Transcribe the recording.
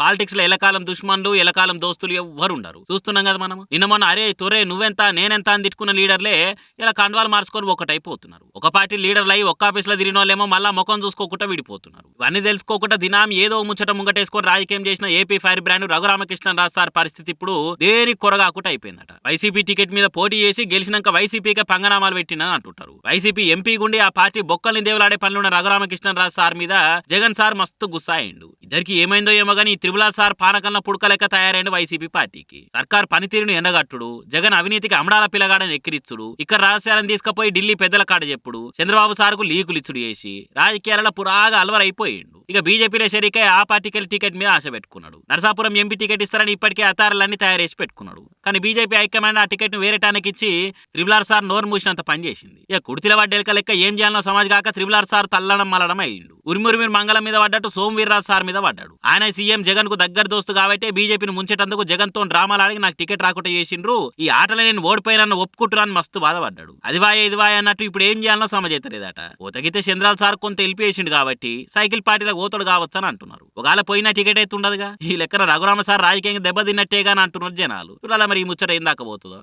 Politics లో ఎలకాలం దుష్మన్లు ఎలకాలం దోస్తులు ఎవ్వరు ఉండరు. చూస్తున్నాం కదా మనం. నిన్న మొన్న అరే తొరే నువ్వెంత నేనెంత అని తిట్టుకున్న లీడర్లే ఇలా కండువాలు మార్చుకొని ఒకటైపోతున్నారు. ఒక పార్టీ లీడర్లు అయి ఒక్క ఆఫీస్ లో తిరిగిన వాళ్ళేమో మళ్ళా ముఖం చూసుకోకుండా విడిపోతున్నారు. ఇవన్నీ తెలుసుకోకుండా దినాం ఏదో ముచ్చట ముంగటేసుకొని రాజకీయం చేసిన AP fire brand Raghuramakrishnaraju sir పరిస్థితి ఇప్పుడు దేనికి కొరగాకుండా అయిపోయిందట. వైసీపీ టికెట్ మీద పోటీ చేసి గెలిచినాక వైసీపీకే పంగనామాలు పెట్టినని అంటుంటారు. వైసీపీ ఎంపీ గుండి ఆ పార్టీ బొక్కల్ని దేవులాడే పనులున్న రఘురామకృష్ణరాజు సార్ మీద జగన్ సార్ మస్తు గుస్సాయిండు. ఇద్దరికి ఏమైందో ఏమో గానీ త్రిపుల సార్ పానకన్న పుడక లెక్క తయారైండు వైసీపీ పార్టీకి. సర్కార్ పనితీరును ఎండగట్టుడు, జగన్ అవినీతికి అమడాల పిల్లగాడని ఎక్కిరిచ్చుడు, ఇక్కడ రహస్యాలను తీసుకుపోయి ఢిల్లీ పెద్దల కాడ చెప్పుడు, చంద్రబాబు సార్కు లీకులిచ్చుడు చేసి రాజకీయాలలో పురాగా అలవరైపోయిండు. ఇక బీజేపీలో షరీకే ఆ పార్టీకి టికెట్ మీద ఆశ పెట్టుకున్నాడు. నరసాపురం ఎంపీ టికెట్ ఇస్తారని ఇప్పటికే అతారాలన్నీ తయారు చేసి పెట్టుకున్నాడు. కానీ బీజేపీ హైకమాండ్ ఆ టికెట్ ను వేరేటానికి ఇచ్చి త్రిబులార్ సార్ నోరు మూసినంత పని చేసింది. ఇక కుడితిల వడ్డేలక లెక్క ఏం చేయాలనో సమాజ్ కాక త్రిబులార్ సార్ తల్లడం మల్లడం అయ్యిండు. ఉరిమురిమిరి మంగళం మీద పడ్డట్టు సోమవీర్రాజు సార్ మీద పడ్డాడు. ఆయన సీఎం జగన్ కు దగ్గర దోస్తు కాబట్టి బీజేపీని ముంచేటందుకు జగన్ తో డ్రామాలు ఆడి నాకు టికెట్ రాకుండా చేసిండ్రు, ఈ ఆటలో నేను ఓడిపోయినన్ను ఒప్పుకుంటున్నాను మస్తు బాధపడ్డాడు. అది వాయ ఇది వాయ అన్నట్టు ఇప్పుడు ఏం చేయాలనో సమజైతలేదట. ఓతగితే చంద్రాల సార్ కొంత వెళ్ళిపోయేసిండు కాబట్టి సైకిల్ పార్టీలో ఓతడు కావచ్చు అని అంటున్నారు. ఒకవేళ పోయిన టికెట్ అయితే ఉండదుగా. ఈ లెక్కన రఘురామ సార్ రాజకీయంగా దెబ్బతిన్నట్టేగా అని అంటున్నారు జనాలు. చూడాలి మరి ఈ ముచ్చట ఏం దాకా పోతుందో.